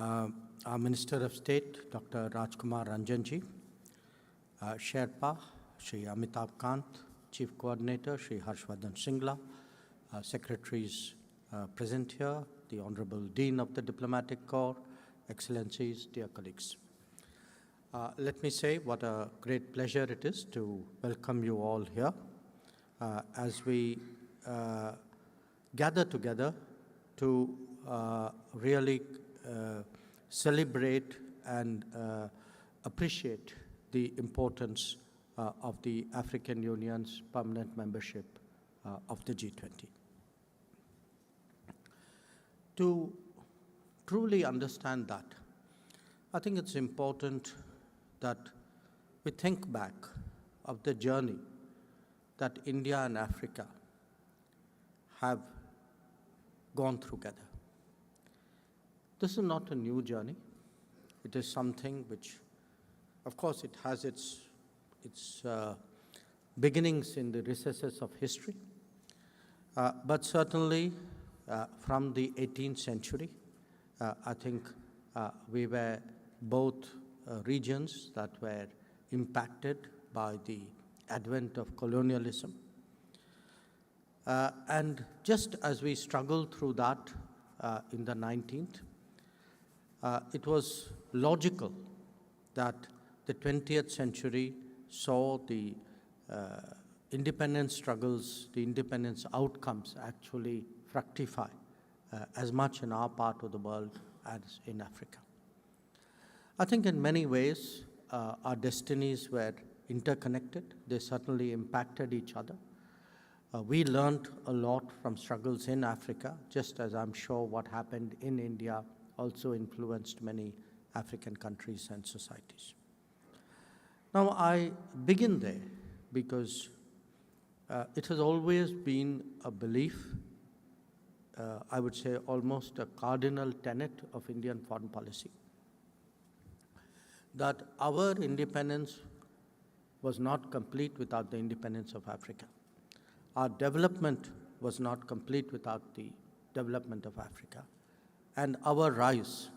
our Minister of State, Dr. Rajkumar Ranjanji, Sherpa, Shri Amitabh Kant, Chief Coordinator, Shri Harshvardhan Singla, Secretaries present here, the Honorable Dean of the Diplomatic Corps, Excellencies, dear colleagues. Let me say what a great pleasure it is to welcome you all here as we gather together to really celebrate and appreciate the importance of the African Union's permanent membership of the G20. To truly understand that, I think it's important that we think back of the journey that India and Africa have gone through together. This is not a new journey. It is something which, of course, it has its beginnings in the recesses of history, but certainly from the 18th century, I think we were both regions that were impacted by the advent of colonialism. And just as we struggled through that in the 19th, it was logical that the 20th century saw the independence struggles, the independence outcomes actually fructify as much in our part of the world as in Africa. I think in many ways our destinies were interconnected. They certainly impacted each other. We learned a lot from struggles in Africa, just as I'm sure what happened in India also influenced many African countries and societies. Now, I begin there because it has always been a belief, I would say almost a cardinal tenet of Indian foreign policy, that our independence was not complete without the independence of Africa. Our development was not complete without the development of Africa. And our rise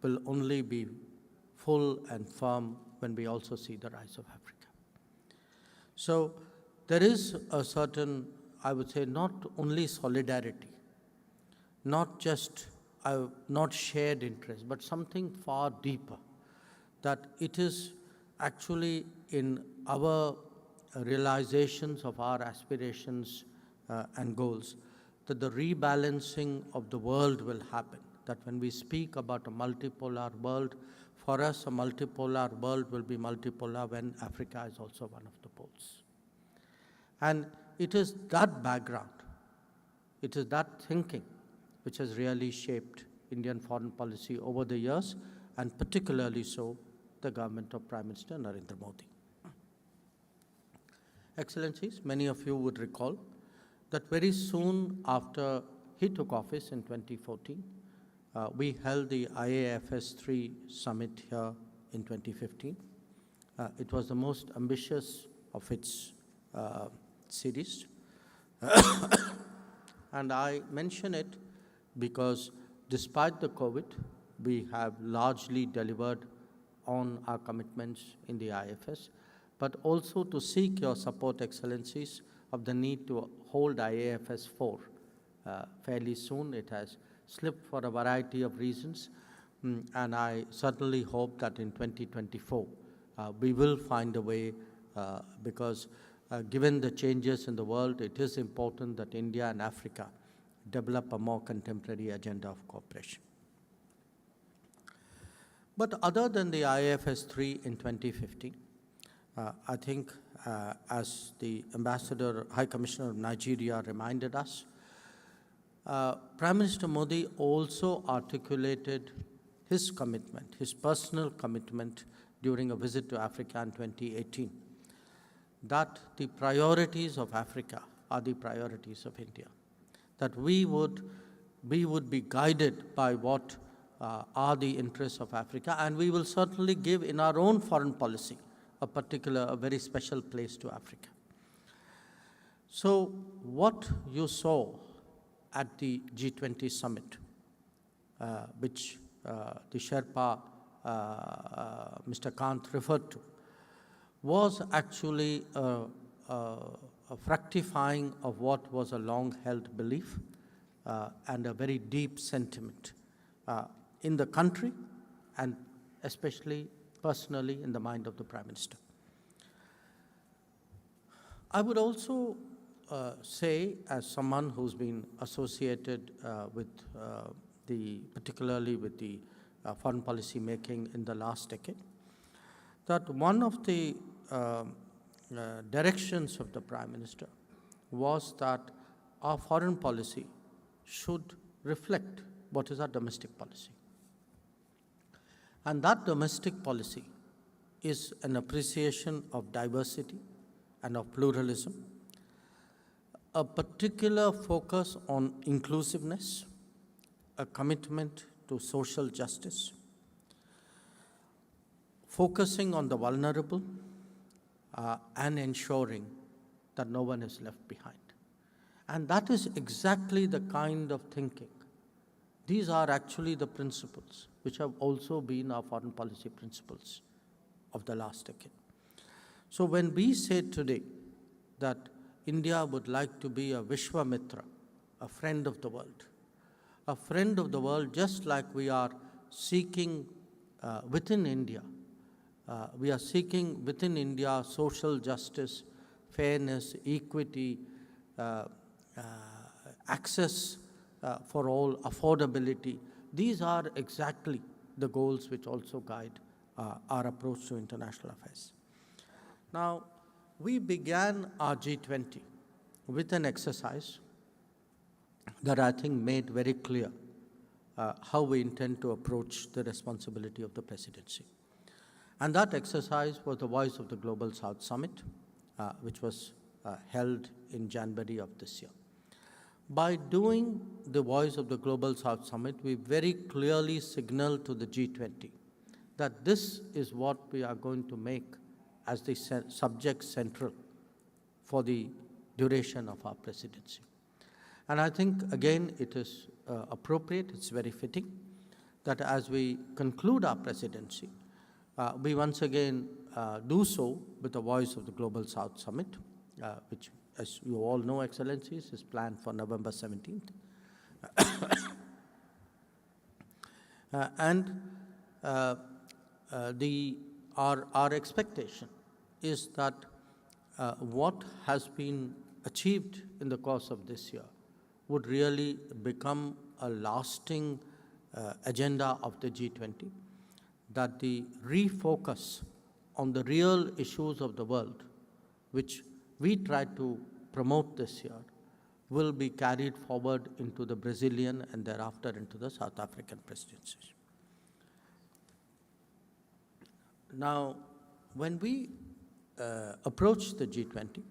will only be full and firm when we also see the rise of Africa. So there is a certain, I would say, not only solidarity, not just not shared interest, but something far deeper, that it is actually in our realizations of our aspirations and goals that the rebalancing of the world will happen. That when we speak about a multipolar world, for us a multipolar world will be multipolar when Africa is also one of the poles. And it is that background, it is that thinking which has really shaped Indian foreign policy over the years, and particularly so the government of Prime Minister Narendra Modi. Excellencies, many of you would recall that very soon after he took office in 2014, we held the IAFS 3 summit here in 2015. It was the most ambitious of its series. And I mention it because despite the COVID, we have largely delivered on our commitments in the IFS, but also to seek your support, Excellencies, of the need to hold IAFS 4 fairly soon. It has slipped for a variety of reasons, and I certainly hope that in 2024 we will find a way because given the changes in the world, it is important that India and Africa develop a more contemporary agenda of cooperation. But other than the IAFS 3 in 2015, I think as the Ambassador, High Commissioner of Nigeria reminded us, Prime Minister Modi also articulated his commitment, his personal commitment during a visit to Africa in 2018, that the priorities of Africa are the priorities of India, that we would be guided by what are the interests of Africa, and we will certainly give in our own foreign policy a very special place to Africa. So what you saw at the G20 summit, which the Sherpa, Mr. Kant referred to, was actually a fructifying of what was a long-held belief and a very deep sentiment in the country and especially personally in the mind of the Prime Minister. I would also say, as someone who's been associated with particularly with the foreign policy making in the last decade, that one of the directions of the Prime Minister was that our foreign policy should reflect what is our domestic policy. And that domestic policy is an appreciation of diversity and of pluralism, a particular focus on inclusiveness, a commitment to social justice, focusing on the vulnerable, and ensuring that no one is left behind. And that is exactly the kind of thinking. These are actually the principles which have also been our foreign policy principles of the last decade. So when we say today that India would like to be a Vishwamitra, a friend of the world just like we are seeking within India, we are seeking within India social justice, fairness, equity, access for all, affordability. These are exactly the goals which also guide our approach to international affairs. Now, we began our G20 with an exercise that I think made very clear how we intend to approach the responsibility of the presidency. And that exercise was the Voice of the Global South Summit, which was held in January of this year. By doing the Voice of the Global South Summit, we very clearly signaled to the G20 that this is what we are going to make as the subject central for the duration of our presidency. And I think, again, it is appropriate, it's very fitting, that as we conclude our presidency, we once again do so with the Voice of the Global South Summit, which, as you all know, Excellencies, is planned for November 17th. Our expectation is that what has been achieved in the course of this year would really become a lasting agenda of the G20, that the refocus on the real issues of the world, which we tried to promote this year, will be carried forward into the Brazilian and thereafter into the South African presidencies. Now, when we approached the G20,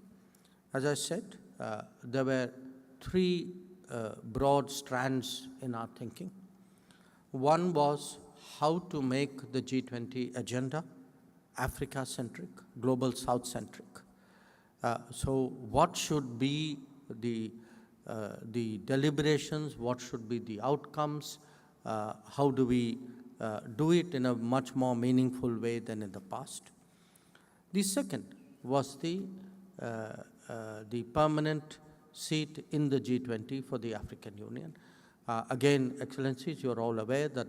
as I said, there were three broad strands in our thinking. One was how to make the G20 agenda Africa-centric, Global South-centric. So what should be the deliberations, what should be the outcomes, how do we do it in a much more meaningful way than in the past. The second was the permanent seat in the G20 for the African Union. Again, Excellencies, you are all aware that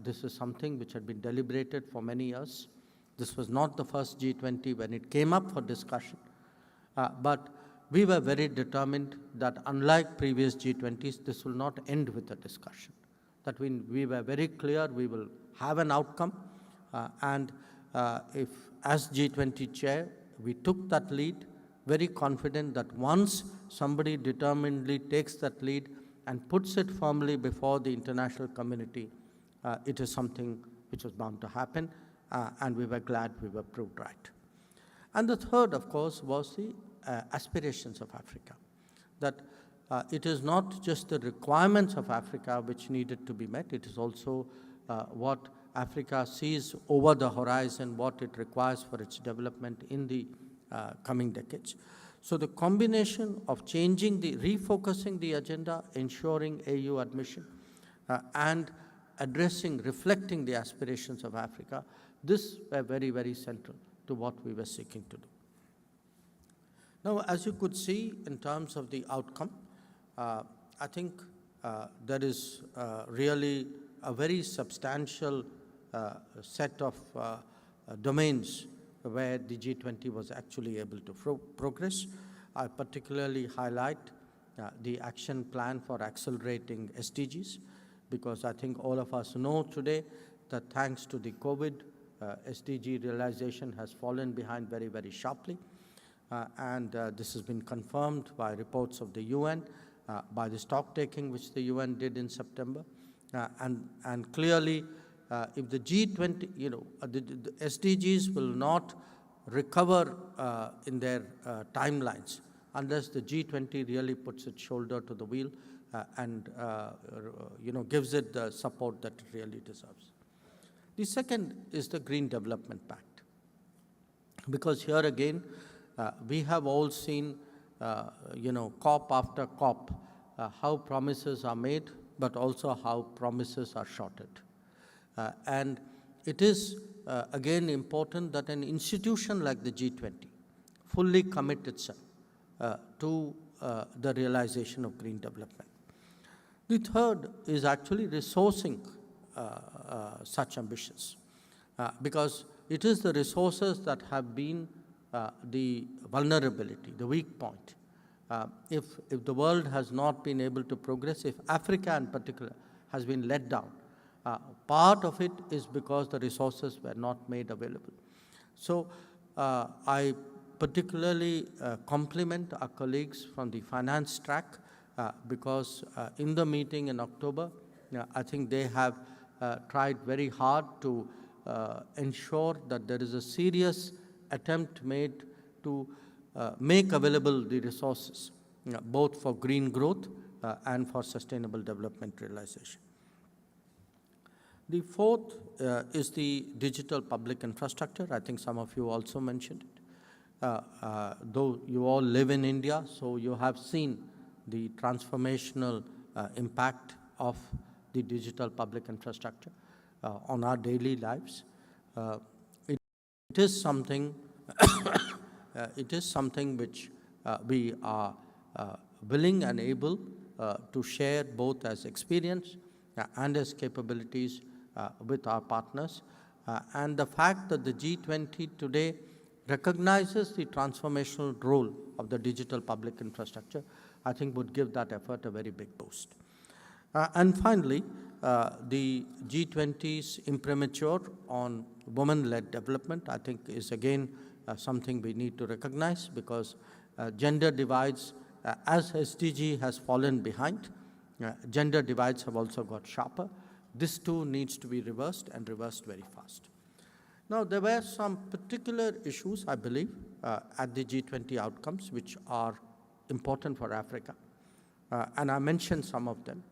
this is something which had been deliberated for many years. This was not the first G20 when it came up for discussion, but we were very determined that unlike previous G20s, this will not end with a discussion. That we were very clear we will have an outcome, and if as G20 chair, we took that lead, very confident that once somebody determinedly takes that lead and puts it firmly before the international community, it is something which was bound to happen, and we were glad we were proved right. And the third, of course, was the aspirations of Africa, that it is not just the requirements of Africa which needed to be met, it is also what Africa sees over the horizon, what it requires for its development in the coming decades. So the combination of refocusing the agenda, ensuring AU admission, and addressing, reflecting the aspirations of Africa, this were very, very central to what we were seeking to do. Now, as you could see in terms of the outcome, I think there is really a very substantial set of domains where the G20 was actually able to progress. I particularly highlight the action plan for accelerating SDGs, because I think all of us know today that thanks to the COVID, SDG realization has fallen behind very, very sharply. And this has been confirmed by reports of the UN, by the stock taking which the UN did in September. And clearly, if the G20, the SDGs will not recover in their timelines unless the G20 really puts its shoulder to the wheel and gives it the support that it really deserves. The second is the Green Development Pact, because here again we have all seen COP after COP how promises are made, but also how promises are shorted. And it is again important that an institution like the G20 fully commit itself to the realization of green development. The third is actually resourcing such ambitions, because it is the resources that have been the vulnerability, the weak point. If the world has not been able to progress, if Africa in particular has been let down, part of it is because the resources were not made available. So I particularly compliment our colleagues from the finance track, because in the meeting in October, I think they have tried very hard to ensure that there is a serious attempt made to make available the resources, both for green growth and for sustainable development realization. The fourth is the digital public infrastructure. I think some of you also mentioned it. Though you all live in India, so you have seen the transformational impact of the digital public infrastructure on our daily lives. It is something which we are willing and able to share both as experience and as capabilities with our partners. And the fact that the G20 today recognizes the transformational role of the digital public infrastructure, I think would give that effort a very big boost. And finally, the G20's imprimatur on women-led development, I think is again something we need to recognize, because gender divides, as SDG has fallen behind, gender divides have also got sharper. This too needs to be reversed, and reversed very fast. Now, there were some particular issues, I believe, at the G20 outcomes, which are important for Africa. And I mentioned some of them.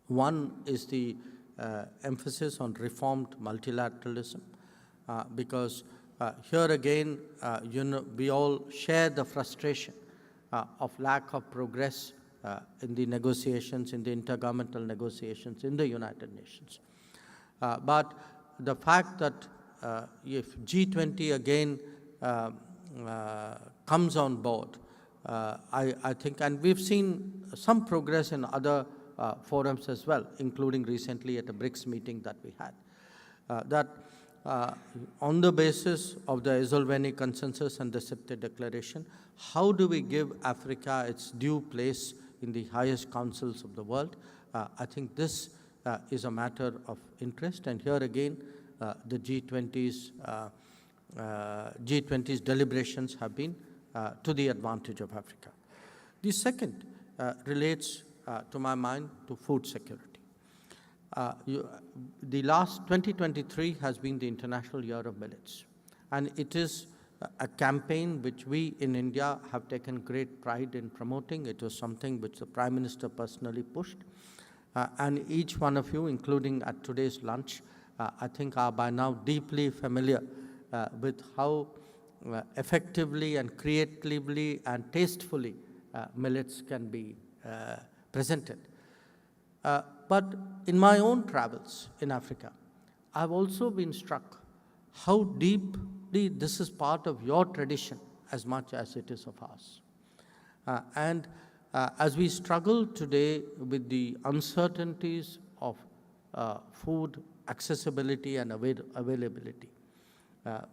One is the emphasis on reformed multilateralism, because here again, we all share the frustration of lack of progress in the negotiations, in the intergovernmental negotiations in the United Nations. But the fact that if G20 again comes on board, I think, and we've seen some progress in other forums as well, including recently at a BRICS meeting that we had, that on the basis of the Yashobhoomi consensus and the SIPTE declaration, how do we give Africa its due place in the highest councils of the world? I think this is a matter of interest, and here again, the G20's deliberations have been to the advantage of Africa. The second relates, to my mind, to food security. The last 2023 has been the International Year of Millets, and it is a campaign which we in India have taken great pride in promoting. It was something which the Prime Minister personally pushed, and each one of you, including at today's lunch, I think are by now deeply familiar with how effectively and creatively and tastefully millets can be presented. But in my own travels in Africa, I've also been struck how deeply this is part of your tradition as much as it is of ours. And as we struggle today with the uncertainties of food accessibility and availability,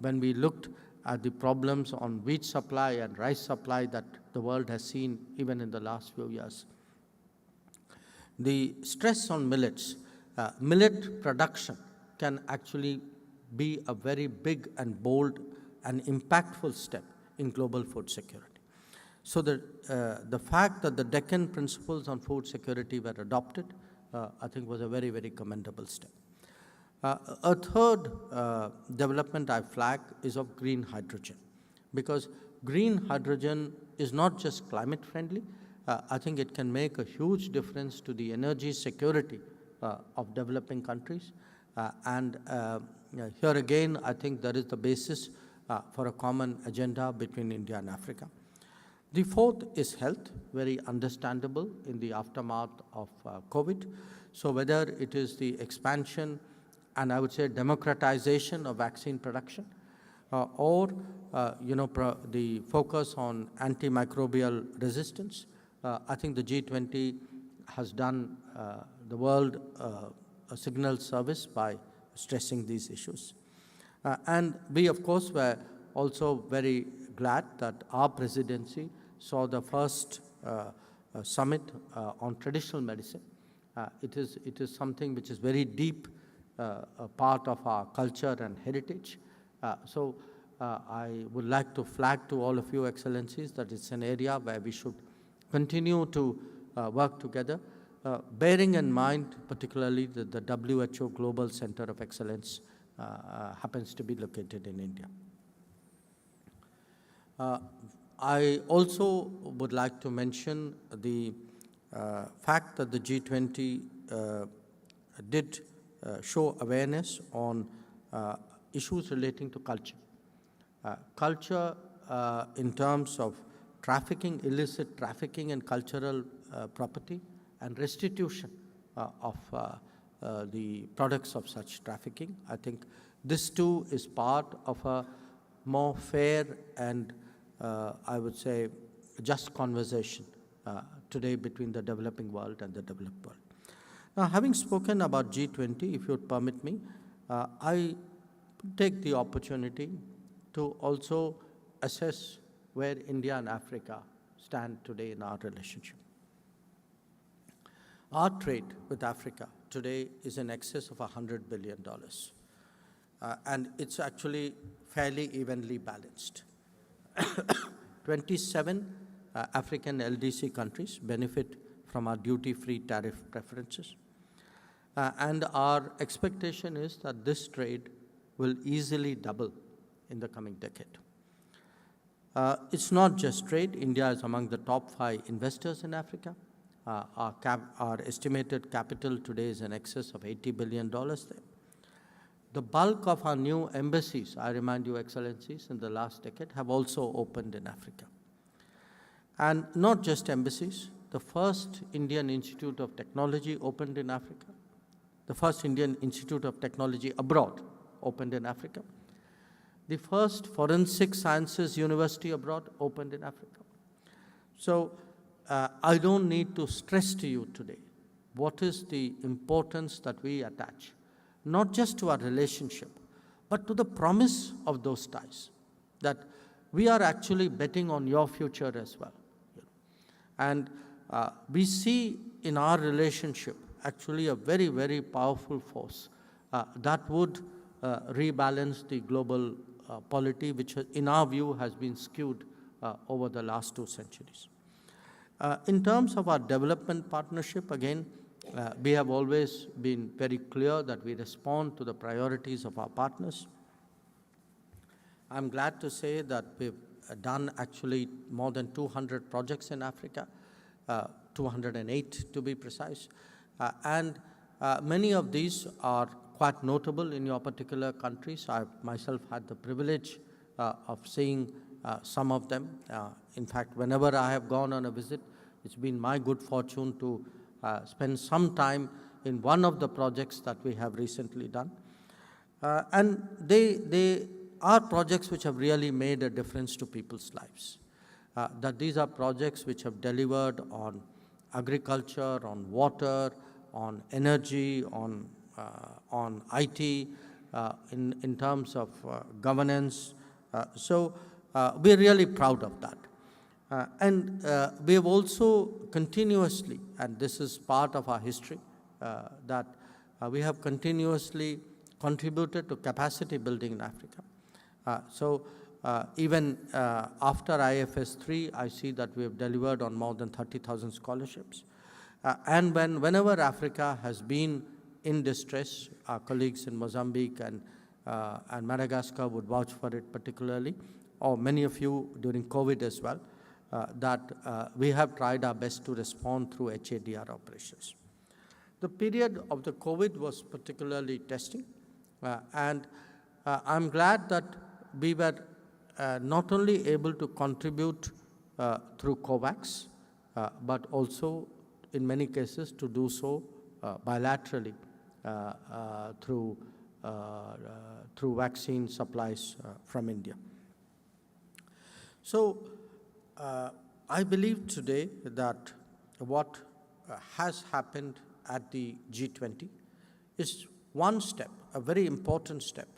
when we looked at the problems on wheat supply and rice supply that the world has seen even in the last few years, the stress on millets, millet production can actually be a very big and bold and impactful step in global food security. So the fact that the Deccan Principles on Food Security were adopted, I think was a very, very commendable step. A third development I flag is of green hydrogen, because green hydrogen is not just climate friendly. I think it can make a huge difference to the energy security of developing countries. Here again, I think there is the basis for a common agenda between India and Africa. The fourth is health, very understandable in the aftermath of COVID. So whether it is the expansion and I would say democratization of vaccine production, or the focus on antimicrobial resistance, I think the G20 has done the world a signal service by stressing these issues. And we, of course, were also very glad that our presidency saw the first summit on traditional medicine. It is something which is very deep a part of our culture and heritage. So I would like to flag to all of you, Excellencies, that it's an area where we should continue to work together, bearing in mind particularly that the WHO Global Center of Excellence happens to be located in India. I also would like to mention the fact that the G20 did show awareness on issues relating to culture. Culture in terms of trafficking, illicit trafficking in cultural property, and restitution of the products of such trafficking. I think this too is part of a more fair and I would say just conversation today between the developing world and the developed world. Now, having spoken about G20, if you would permit me, I take the opportunity to also assess where India and Africa stand today in our relationship. Our trade with Africa today is in excess of $100 billion. And it's actually fairly evenly balanced. 27 African LDC countries benefit from our duty-free tariff preferences. And our expectation is that this trade will easily double in the coming decade. It's not just trade. India is among the top 5 investors in Africa. Our estimated capital today is in excess of $80 billion there. The bulk of our new embassies, I remind you, Excellencies, in the last decade have also opened in Africa. And not just embassies, the first Indian Institute of Technology opened in Africa. The first Indian Institute of Technology abroad opened in Africa. The first Forensic Sciences University abroad opened in Africa. So I don't need to stress to you today what is the importance that we attach, not just to our relationship, but to the promise of those ties, that we are actually betting on your future as well. And we see in our relationship actually a very, very powerful force that would rebalance the global polity, which in our view has been skewed over the last 2 centuries. In terms of our development partnership, again, we have always been very clear that we respond to the priorities of our partners. I'm glad to say that we've done actually more than 200 projects in Africa, 208 to be precise. And many of these are quite notable in your particular countries. I myself had the privilege of seeing some of them. In fact, whenever I have gone on a visit, it's been my good fortune to spend some time in one of the projects that we have recently done. And they are projects which have really made a difference to people's lives. That these are projects which have delivered on agriculture, on water, on energy, on IT, in terms of governance. So we're really proud of that. And we have also continuously, and this is part of our history, that we have continuously contributed to capacity building in Africa. Even after IFS 3, I see that we have delivered on more than 30,000 scholarships. And whenever Africa has been in distress, our colleagues in Mozambique and Madagascar would vouch for it particularly, or many of you during COVID as well, that we have tried our best to respond through HADR operations. The period of the COVID was particularly testing, and I'm glad that we were not only able to contribute through COVAX, but also in many cases to do so bilaterally through vaccine supplies from India. So I believe today that what has happened at the G20 is one step, a very important step,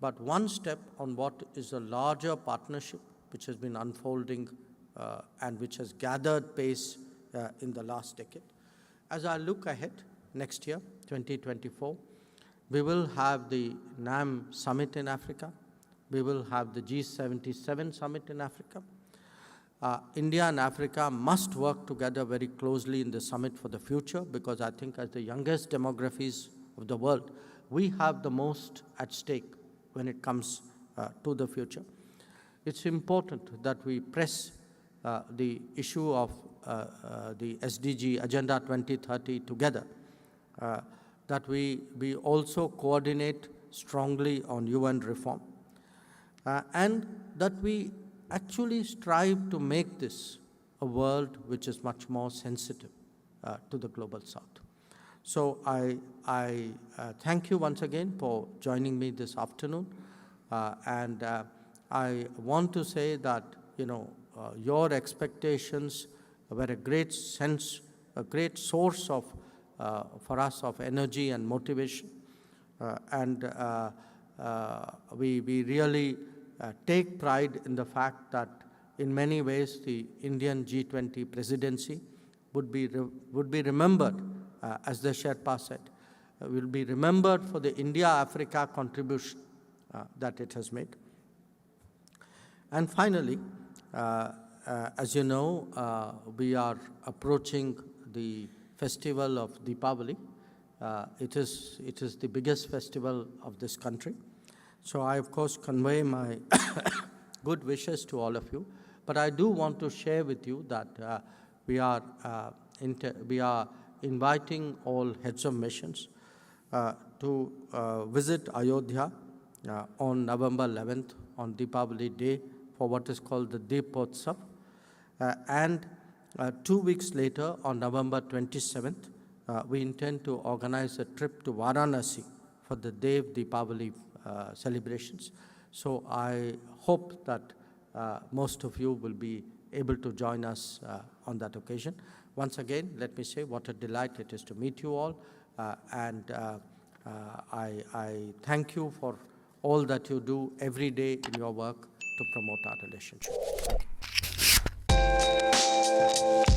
but one step on what is a larger partnership which has been unfolding and which has gathered pace in the last decade. As I look ahead, next year, 2024, we will have the NAM Summit in Africa. We will have the G77 Summit in Africa. India and Africa must work together very closely in the summit for the future, because I think as the youngest demographies of the world, we have the most at stake when it comes to the future. It's important that we press the issue of the SDG Agenda 2030 together, that we also coordinate strongly on UN reform, and that we actually strive to make this a world which is much more sensitive to the global south. So I thank you once again for joining me this afternoon, and I want to say that, you know, your expectations were a great source of for us of energy and motivation, and we really take pride in the fact that in many ways the Indian G20 presidency would be remembered, as the Sherpa said, will be remembered for the India-Africa contribution that it has made. And finally, as you know, we are approaching the festival of Deepavali. It is the biggest festival of this country. So I, of course, convey my good wishes to all of you. But I do want to share with you that we are inviting all heads of missions to visit Ayodhya on November 11th, on Deepavali Day, for what is called the Deepotsav. And 2 weeks later, on November 27th, we intend to organize a trip to Varanasi for the Dev Deepavali celebrations. So I hope that most of you will be able to join us on that occasion. Once again, let me say what a delight it is to meet you all, and I thank you for all that you do every day in your work to promote our relationship. Thank you.